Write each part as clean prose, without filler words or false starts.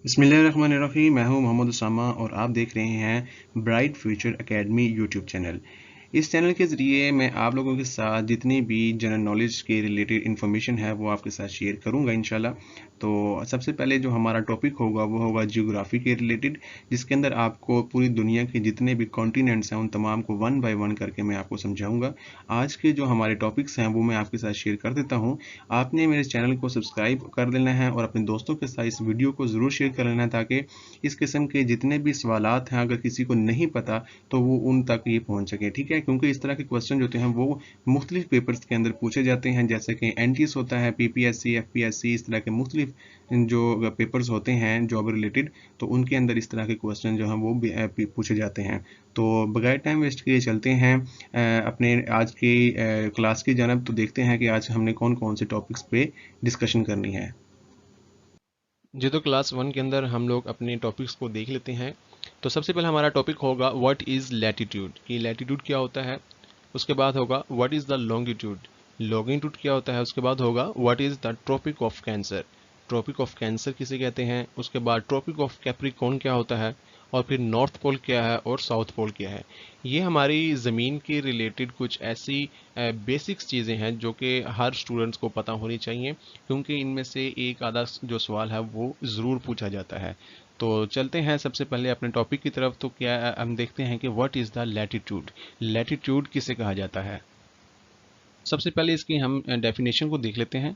बिस्मिल्लाहिर्रहमानिर्रहीम। मैं हूं मोहम्मद उसामा और आप देख रहे हैं bright future academy YouTube channel. इस चैनल के ज़रिए मैं आप लोगों के साथ जितनी भी जनरल नॉलेज के रिलेटेड इन्फॉर्मेशन है वो आपके साथ शेयर करूंगा इंशाल्लाह। तो सबसे पहले जो हमारा टॉपिक होगा वो होगा जियोग्राफी के रिलेटेड, जिसके अंदर आपको पूरी दुनिया के जितने भी कॉन्टिनेंट्स हैं उन तमाम को वन बाय वन करके मैं आपको समझाऊंगा। आज के जो हमारे टॉपिक्स हैं वो मैं आपके साथ शेयर कर देता हूँ। आपने मेरे चैनल को सब्सक्राइब कर लेना है और अपने दोस्तों के साथ इस वीडियो को ज़रूर शेयर कर लेना है, ताकि इस किस्म के जितने भी सवालात हैं अगर किसी को नहीं पता तो वो उन तक ये पहुंच सके। ठीक है, क्योंकि इस तरह के क्वेश्चन जो होते हैं वो मुख्तलिफ पेपर्स के अंदर पूछे जाते हैं, जैसे कि एनटीएस होता है, पीपीएससी, एफपीएससी, इस तरह के मुख्तलिफ जो पेपर्स होते हैं जॉब रिलेटेड, तो उनके अंदर इस तरह के क्वेश्चन जो हैं वो पूछे जाते हैं। तो बगैर टाइम वेस्ट किए चलते हैं अपने आज की क्लास की जानब। तो देखते हैं कि आज हमने कौन कौन से टॉपिक्स पे डिस्कशन करनी है। जी, तो क्लास वन के अंदर हम लोग अपने टॉपिक्स को देख लेते हैं। तो सबसे पहले हमारा टॉपिक होगा व्हाट इज़ लैटिट्यूड, कि लैटिट्यूड क्या होता है। उसके बाद होगा what is the longitude, longitude क्या होता है। उसके बाद होगा what is the tropic of cancer, tropic of cancer किसे कहते हैं। उसके बाद ट्रॉपिक ऑफ कैप्रिकॉर्न क्या होता है, और फिर नॉर्थ पोल क्या है और साउथ पोल क्या है। ये हमारी ज़मीन के रिलेटेड कुछ ऐसी बेसिक्स चीज़ें हैं जो कि हर स्टूडेंट्स को पता होनी चाहिए, क्योंकि इनमें से एक आधा जो सवाल है वो ज़रूर पूछा जाता है। तो चलते हैं सबसे पहले अपने टॉपिक की तरफ। तो क्या हम देखते हैं कि what is the latitude, latitude किसे कहा जाता है। सबसे पहले इसकी हम डेफिनेशन को देख लेते हैं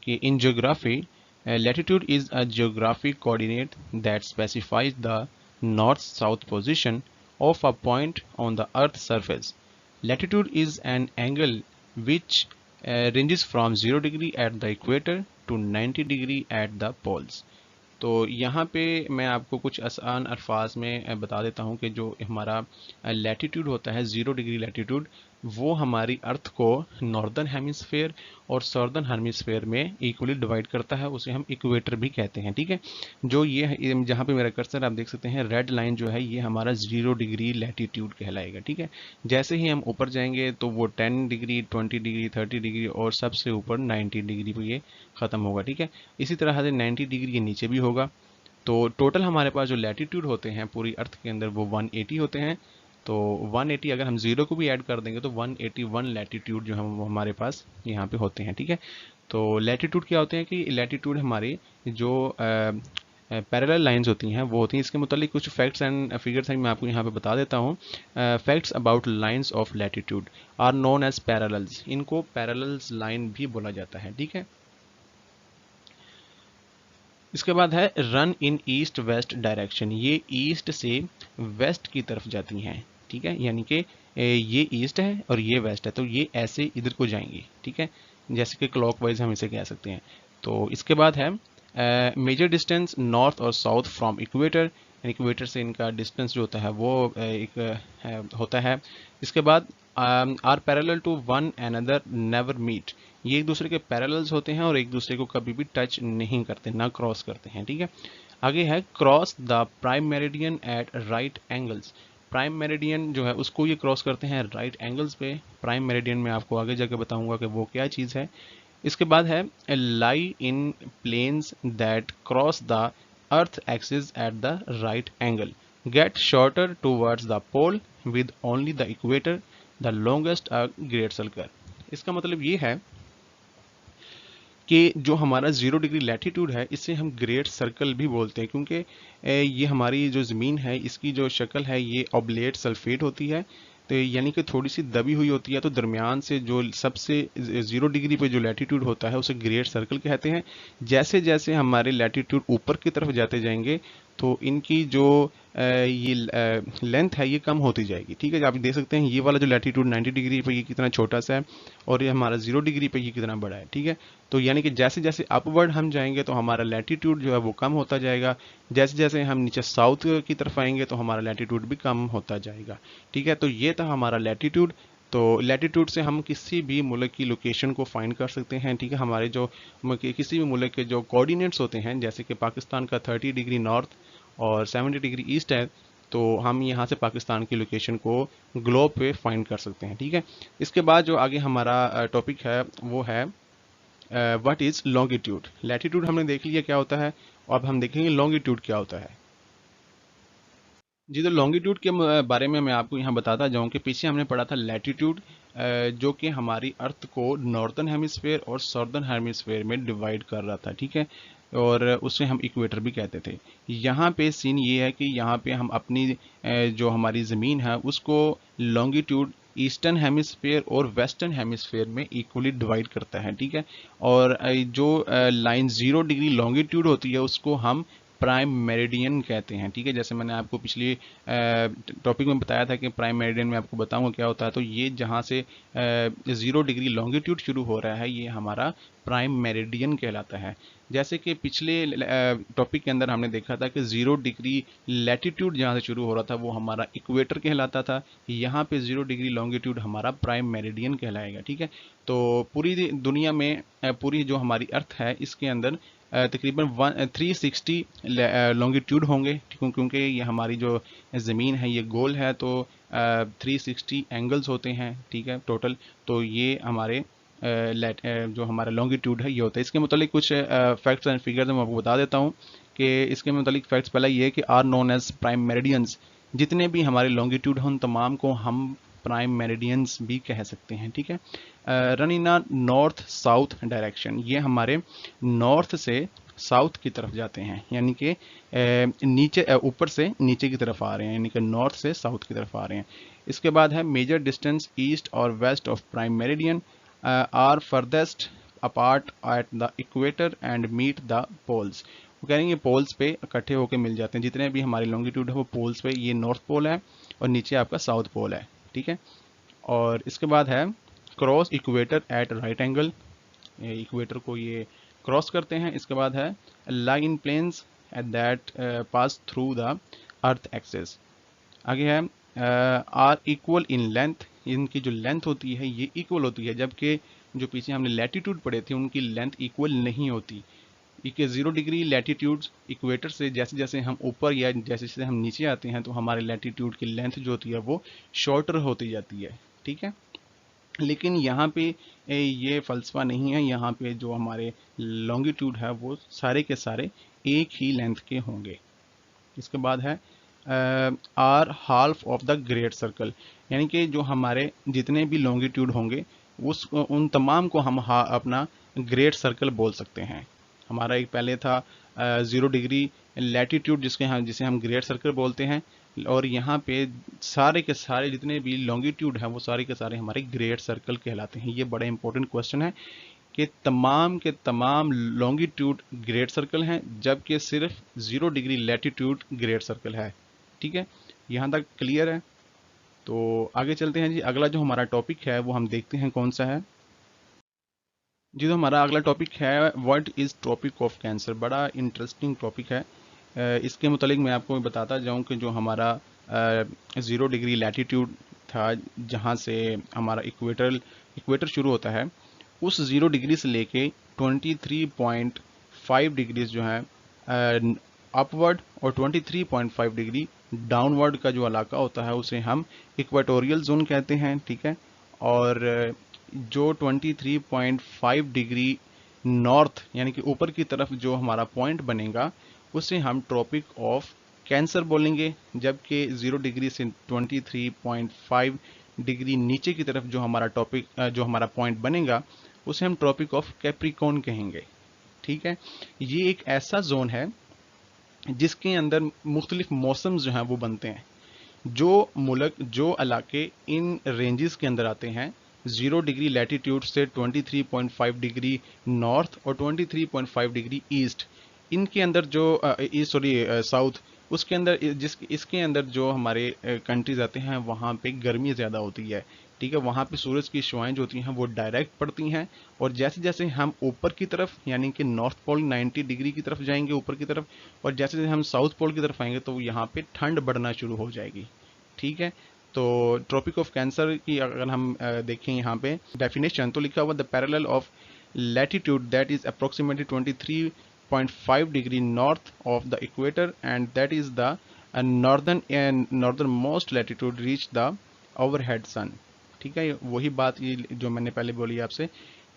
कि in geography latitude is a geographic coordinate that specifies the north-south position of a point on the Earth's surface. Latitude is an angle which ranges from 0 degree at the equator to 90 degree at the poles. तो यहाँ पे मैं आपको कुछ आसान अल्फाज में बता देता हूँ कि जो हमारा लैटिट्यूड होता है, 0 डिग्री लैटिट्यूड, वो हमारी अर्थ को नॉर्दर्न हेमिस्फेयर और सॉर्दर्न हेमिस्फेयर में इक्वली डिवाइड करता है। उसे हम इक्वेटर भी कहते हैं। ठीक है, जो ये जहाँ पे मेरा कर्सर आप देख सकते हैं, रेड लाइन जो है ये हमारा 0 डिग्री लैटिट्यूड कहलाएगा। ठीक है, जैसे ही हम ऊपर जाएंगे तो वो 10 डिग्री, 20 डिग्री, 30 डिग्री और सबसे ऊपर 90 डिग्री पर ये ख़त्म होगा। ठीक है, इसी तरह से 90 डिग्री के नीचे भी होगा। तो टोटल हमारे पास जो लैटिट्यूड होते हैं पूरी अर्थ के अंदर वो 180 होते हैं। तो 180 अगर हम जीरो को भी ऐड कर देंगे तो 181 लैटिट्यूड जो है वो हमारे पास यहाँ पे होते हैं। ठीक है, तो लैटिट्यूड क्या होते हैं कि लैटिट्यूड हमारी जो पैरेलल लाइंस होती हैं वो होती हैं। इसके मुतालिक कुछ फैक्ट्स एंड फिगर्स हैं, मैं आपको यहाँ पे बता देता हूँ। Facts about lines of latitude are known as parallels, इनको पैरेलल्स लाइन भी बोला जाता है। ठीक है, इसके बाद है run in east west direction, ये ईस्ट से वेस्ट की तरफ जाती हैं। ठीक है, यानी कि ये ईस्ट है और ये वेस्ट है, तो ये ऐसे इधर को जाएंगी। ठीक है, जैसे कि क्लॉकवाइज हम इसे कह सकते हैं। तो इसके बाद है मेजर डिस्टेंस नॉर्थ और साउथ फ्रॉम इक्वेटर, इक्वेटर से इनका डिस्टेंस जो होता है वो होता है। इसके बाद are parallel to one another never meet, ये एक दूसरे के पैरेलल्स होते हैं और एक दूसरे को कभी भी टच नहीं करते, ना क्रॉस करते हैं। ठीक है, आगे है cross the prime meridian at right angles, prime meridian जो है उसको ये क्रॉस करते हैं राइट एंगल्स पे। प्राइम मेरिडियन में आपको आगे जाकर बताऊंगा कि वो क्या चीज़ है। इसके बाद है lie in planes that cross the earth axis at the right angle, get shorter towards the pole with only the equator the longest a great circle. इसका मतलब ये है कि जो हमारा 0 डिग्री लैटिट्यूड है इसे हम ग्रेट सर्कल भी बोलते हैं, क्योंकि ये हमारी जो ज़मीन है इसकी जो शक्ल है ये ऑब्लेट सल्फेट होती है। तो यानी कि थोड़ी सी दबी हुई होती है, तो दरमियान से जो सबसे 0 डिग्री पे जो लैटिट्यूड होता है उसे ग्रेट सर्कल कहते हैं। जैसे जैसे हमारे लैटिट्यूड ऊपर की तरफ जाते जाएंगे तो इनकी जो ये लेंथ है ये कम होती जाएगी। ठीक है, आप देख सकते हैं ये वाला जो लैटिट्यूड 90 डिग्री पे ये कितना छोटा सा है और ये हमारा 0 डिग्री पे ये कितना बड़ा है। ठीक है, तो यानी कि जैसे जैसे अपवर्ड हम जाएंगे तो हमारा लैटिट्यूड जो है वो कम होता जाएगा, जैसे जैसे हम नीचे साउथ की तरफ आएंगे तो हमारा लैटिट्यूड भी कम होता जाएगा। ठीक है, तो ये था हमारा लैटिट्यूड। तो लैटिट्यूड से हम किसी भी मुल्क की लोकेशन को फाइंड कर सकते हैं। ठीक है, हमारे जो किसी भी मुल्क के जो कोऑर्डिनेट्स होते हैं, जैसे कि पाकिस्तान का 30 डिग्री नॉर्थ और 70 डिग्री ईस्ट है, तो हम यहाँ से पाकिस्तान की लोकेशन को ग्लोब पे फाइंड कर सकते हैं। ठीक है, इसके बाद जो आगे हमारा टॉपिक है वो है व्हाट इज़ लॉन्गिट्यूड। लैटिट्यूड हमने देख लिया क्या होता है, और अब हम देखेंगे लॉन्गिट्यूड क्या होता है। जी, तो लॉन्गिट्यूड के बारे में मैं आपको यहाँ बताता जाऊँ कि पीछे हमने पढ़ा था लैटिट्यूड, जो कि हमारी अर्थ को नॉर्दर्न हेमिस्फेयर और सॉर्दर्न हेमिस्फेयर में डिवाइड कर रहा था, ठीक है, और उसे हम इक्वेटर भी कहते थे। यहाँ पे सीन ये है कि यहाँ पे हम अपनी जो हमारी ज़मीन है उसको लॉन्गिट्यूड ईस्टर्न हेमिस्फेयर और वेस्टर्न हेमिस्फेयर में इक्वली डिवाइड करता है, ठीक है। और जो लाइन 0 डिग्री लॉन्गिट्यूड होती है उसको हम प्राइम मेरिडियन कहते हैं, ठीक है। जैसे मैंने आपको पिछली टॉपिक में बताया था कि प्राइम मेरिडियन में आपको बताऊंगा क्या होता है, तो ये जहाँ से 0 डिग्री लॉन्गिट्यूड शुरू हो रहा है ये हमारा प्राइम मेरिडियन कहलाता है। जैसे कि पिछले टॉपिक के अंदर हमने देखा था कि 0 डिग्री लैटिट्यूड जहाँ से शुरू हो रहा था वो हमारा इक्वेटर कहलाता था, यहाँ पे 0 डिग्री लॉन्गिट्यूड हमारा प्राइम मेरिडियन कहलाएगा, ठीक है। तो पूरी दुनिया में पूरी जो हमारी अर्थ है इसके अंदर तकरीबन 360 लॉन्गिट्यूड होंगे, ठीक, क्योंकि ये हमारी जो ज़मीन है ये गोल है, तो 360 एंगल्स होते हैं, ठीक है, टोटल। तो ये हमारे जो हमारा लॉन्गिट्यूड है ये होता है। इसके मुतालिक कुछ फैक्ट्स एंड फिगर्स मैं आपको बता देता हूँ कि इसके मुतालिक फैक्ट्स पहला ये है कि are known as prime meridians, जितने भी हमारे लॉन्गिट्यूड हैं उन तमाम को हम प्राइम मेरिडियंस भी कह सकते हैं, ठीक है। रन इन अ नॉर्थ साउथ डायरेक्शन, ये हमारे नॉर्थ से साउथ की तरफ जाते हैं, यानी कि नीचे ऊपर से नीचे की तरफ आ रहे हैं, यानी कि नॉर्थ से साउथ की तरफ आ रहे हैं। इसके बाद है मेजर डिस्टेंस ईस्ट और west of prime meridian are farthest apart at the equator and meet the poles. वो कह रहे हैं ये पोल्स पे इकट्ठे होकर मिल जाते हैं, जितने भी हमारे लॉन्गिट्यूड है वो पोल्स पे, ये नॉर्थ पोल है और नीचे आपका साउथ पोल है, ठीक है। और इसके बाद है cross equator at right angle, equator को ये क्रॉस करते हैं। इसके बाद है lie in planes at that pass through the earth axis. आगे है आर इक्वल इन लेंथ, इनकी जो लेंथ होती है ये इक्वल होती है, जबकि जो पीछे हमने लैटिट्यूड पढ़े थे उनकी लेंथ इक्वल नहीं होती। 0 डिग्री लैटिट्यूड इक्वेटर से जैसे जैसे हम ऊपर या जैसे जैसे हम नीचे आते हैं तो हमारे लैटिट्यूड की लेंथ जो होती है वो शॉर्टर होती जाती है, ठीक है। लेकिन यहाँ पे ये फलसफा नहीं है, यहाँ पे जो हमारे लॉन्गिट्यूड है वो सारे के सारे एक ही लेंथ के होंगे। इसके बाद है are half of the great circle, यानी कि जो हमारे जितने भी लॉन्गिट्यूड होंगे उस उन तमाम को हम अपना ग्रेट सर्कल बोल सकते हैं। हमारा एक पहले था 0 डिग्री लैटिट्यूड जिसे हम ग्रेट सर्कल बोलते हैं, और यहाँ पे सारे के सारे जितने भी लॉन्गिट्यूड हैं वो सारे के सारे हमारे ग्रेट सर्कल कहलाते हैं। ये बड़ा इंपॉर्टेंट क्वेश्चन है कि तमाम के तमाम लॉन्गिट्यूड ग्रेट सर्कल हैं जबकि सिर्फ 0 डिग्री लैटिट्यूड ग्रेट सर्कल है, ठीक है। यहाँ तक क्लियर है। तो आगे चलते हैं जी, अगला जो हमारा टॉपिक है वो हम देखते हैं कौन सा है। जी, तो हमारा अगला टॉपिक है what is tropic of cancer. बड़ा इंटरेस्टिंग टॉपिक है। इसके मुतालिक मैं आपको बताता जाऊं कि जो हमारा 0 डिग्री लैटिट्यूड था जहां से हमारा इक्वेटर शुरू होता है, उस 0 डिग्री से लेके 23.5 डिग्रीज जो है अपवर्ड और 23.5 डिग्री डाउनवर्ड का जो इलाका होता है उसे हम इक्वेटोरियल जोन कहते हैं, ठीक है। और जो 23.5 डिग्री नॉर्थ यानी कि ऊपर की तरफ जो हमारा पॉइंट बनेगा उसे हम ट्रॉपिक ऑफ कैंसर बोलेंगे, जबकि 0 डिग्री से 23.5 डिग्री नीचे की तरफ जो हमारा पॉइंट बनेगा उसे हम ट्रॉपिक ऑफ कैप्रिकॉर्न कहेंगे, ठीक है। ये एक ऐसा जोन है जिसके अंदर मुख्तलिफ मौसम जो हैं वो बनते हैं। जो इलाके इन रेंजेस के अंदर आते हैं 0 डिग्री लैटिट्यूड से 23.5 डिग्री नॉर्थ और 23.5 डिग्री ईस्ट, इनके अंदर जो साउथ, उसके अंदर इसके अंदर जो हमारे कंट्रीज आते हैं वहाँ पे गर्मी ज़्यादा होती है, ठीक है। वहाँ पे सूरज की शुआएं जो होती हैं वो डायरेक्ट पड़ती हैं, और जैसे जैसे हम ऊपर की तरफ यानी कि नॉर्थ पोल 90 डिग्री की तरफ जाएंगे ऊपर की तरफ, और जैसे जैसे हम साउथ पोल की तरफ आएंगे तो यहाँ पे ठंड बढ़ना शुरू हो जाएगी, ठीक है। तो ट्रॉपिक ऑफ कैंसर की अगर हम देखें यहाँ पे डेफिनेशन तो लिखा हुआ the parallel of latitude that is approximately 23.5 degree north of the equator and that is the northern most latitude reach the overhead sun, ठीक है। वही बात ये जो मैंने पहले बोली आपसे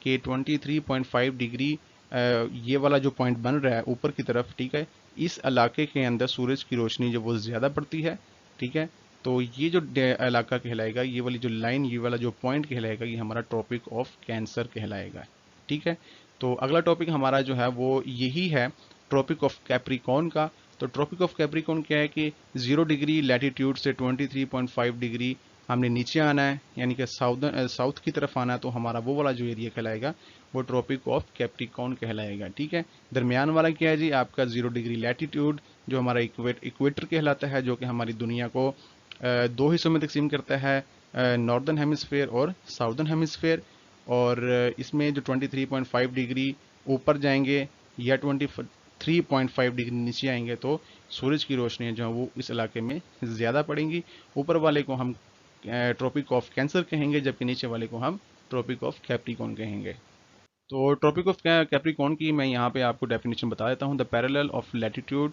कि 23.5 डिग्री ये वाला जो पॉइंट बन रहा है ऊपर की तरफ, ठीक है, इस इलाके के अंदर सूरज की रोशनी जो वो ज़्यादा पड़ती है, ठीक है। तो ये जो इलाका कहलाएगा, ये वाली जो लाइन, ये वाला जो पॉइंट कहलाएगा, ये हमारा ट्रॉपिक ऑफ कैंसर कहलाएगा, ठीक है। तो अगला टॉपिक हमारा जो है वो यही है, ट्रॉपिक ऑफ कैप्रिकॉर्न का। तो ट्रॉपिक ऑफ कैप्रिकॉर्न क्या है कि 0 डिग्री लैटिट्यूड से 23.5 डिग्री हमने नीचे आना है, यानी कि साउथ की तरफ आना है, तो हमारा वो वाला जो एरिया कहलाएगा वो ट्रॉपिक ऑफ कैप्रिकॉर्न कहलाएगा, ठीक है। दरमियान वाला क्या है जी, आपका 0 डिग्री लैटिट्यूड जो हमारा इक्वेटर कहलाता है, जो कि हमारी दुनिया को दो हिस्सों में तकसीम करता है, नॉर्दर्न हेमिस्फेयर और साउदर्न हेमिस्फेयर। और इसमें जो 23.5 डिग्री ऊपर जाएंगे या 23.5 डिग्री नीचे आएंगे तो सूरज की रोशनी जो है वो इस इलाके में ज़्यादा पड़ेंगी। ऊपर वाले को हम ट्रॉपिक ऑफ कैंसर कहेंगे, जबकि नीचे वाले को हम ट्रॉपिक ऑफ कैप्रिकॉर्न कहेंगे। तो ट्रॉपिक ऑफ कैप्रिकॉर्न की मैं यहाँ पे आपको डेफिनेशन बता देता हूँ। The parallel of latitude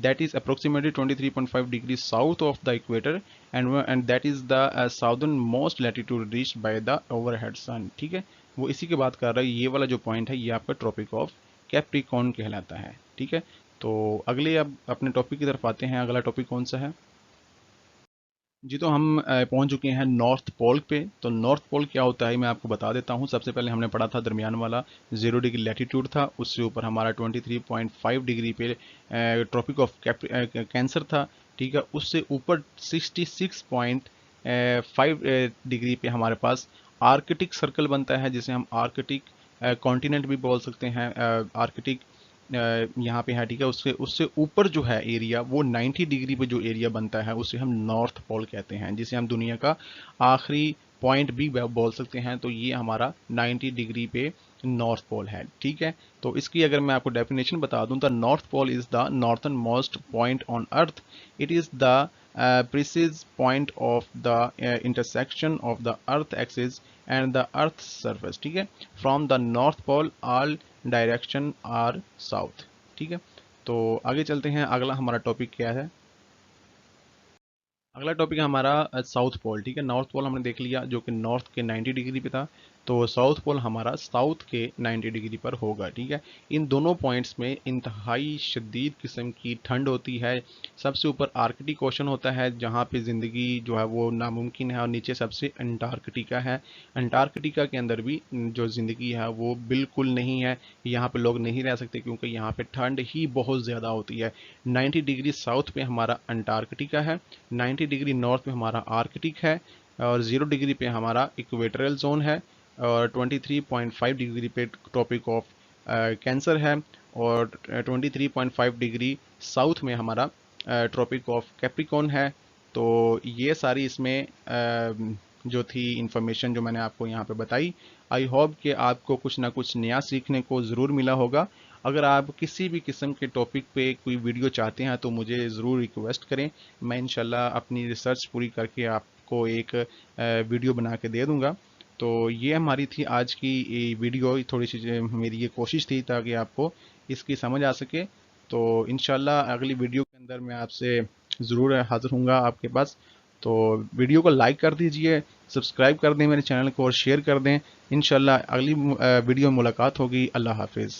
that is approximately 23.5 degrees south of the equator and that is the southernmost latitude reached by the overhead sun, ठीक है। वो इसी की बात कर रहा है, ये वाला जो पॉइंट है ये आपका ट्रॉपिक ऑफ कैप्रिकॉर्न कहलाता है, ठीक है। तो अगले अब अपने टॉपिक की तरफ आते हैं। अगला टॉपिक कौन सा है जी? तो हम पहुंच चुके हैं नॉर्थ पोल पे। तो नॉर्थ पोल क्या होता है मैं आपको बता देता हूं। सबसे पहले हमने पढ़ा था दरमियान वाला 0 डिग्री लैटिट्यूड था, उससे ऊपर हमारा 23.5 डिग्री पे ट्रॉपिक ऑफ कैंसर था, ठीक है। उससे ऊपर 66.5 डिग्री पे हमारे पास आर्कटिक सर्कल बनता है, जिसे हम आर्कटिक कॉन्टिनेंट भी बोल सकते हैं। आर्कटिक यहाँ पे है, ठीक है। उससे उससे ऊपर जो है एरिया वो 90 डिग्री पे जो एरिया बनता है उसे हम नॉर्थ पोल कहते हैं, जिसे हम दुनिया का आखिरी पॉइंट भी बोल सकते हैं। तो ये हमारा 90 डिग्री पे नॉर्थ पोल है, ठीक है। तो इसकी अगर मैं आपको डेफिनेशन बता दूं, तो north pole is the northernmost point on earth. It is the precise point of the intersection of the earth axis and the earth's surface, ठीक है। from the north pole all direction are south, ठीक है। तो आगे चलते हैं। अगला हमारा टॉपिक क्या है? अगला टॉपिक है हमारा साउथ पोल, ठीक है। नॉर्थ पोल हमने देख लिया जो कि नॉर्थ के 90 डिग्री पे था, तो साउथ पोल हमारा साउथ के 90 डिग्री पर होगा, ठीक है। इन दोनों पॉइंट्स में इंतहाई शदीद किस्म की ठंड होती है। सबसे ऊपर आर्कटिक ओशन होता है जहाँ पे ज़िंदगी जो है वो नामुमकिन है, और नीचे सबसे अंटार्कटिका है। अंटार्कटिका के अंदर भी जो ज़िंदगी है वो बिल्कुल नहीं है, यहाँ पे लोग नहीं रह सकते क्योंकि यहाँ पे ठंड ही बहुत ज़्यादा होती है। 90 डिग्री साउथ पे हमारा अंटार्कटिका है, 90 डिग्री नॉर्थ में हमारा आर्कटिक है, और 0 डिग्री पे हमारा इक्वेटोरियल जोन है, और 23.5 डिग्री पे ट्रॉपिक ऑफ कैंसर है, और 23.5 डिग्री साउथ में हमारा ट्रॉपिक ऑफ कैप्रिकॉर्न है। तो ये सारी इसमें जो थी इंफॉर्मेशन जो मैंने आपको यहाँ पे बताई, आई होप कि आपको कुछ ना कुछ नया सीखने को ज़रूर मिला होगा। अगर आप किसी भी किस्म के टॉपिक पे कोई वीडियो चाहते हैं तो मुझे ज़रूर रिक्वेस्ट करें, मैं इंशाल्लाह अपनी रिसर्च पूरी करके आपको एक वीडियो बना के दे दूँगा। तो ये हमारी थी आज की वीडियो, थोड़ी सी मेरी ये कोशिश थी ताकि आपको इसकी समझ आ सके। तो इंशाल्लाह अगली वीडियो के अंदर मैं आपसे ज़रूर हाज़िर हूँगा आपके पास। तो वीडियो को लाइक कर दीजिए, सब्सक्राइब कर दें मेरे चैनल को और शेयर कर दें। इंशाल्लाह अगली वीडियो में मुलाकात होगी। अल्लाह हाफिज़।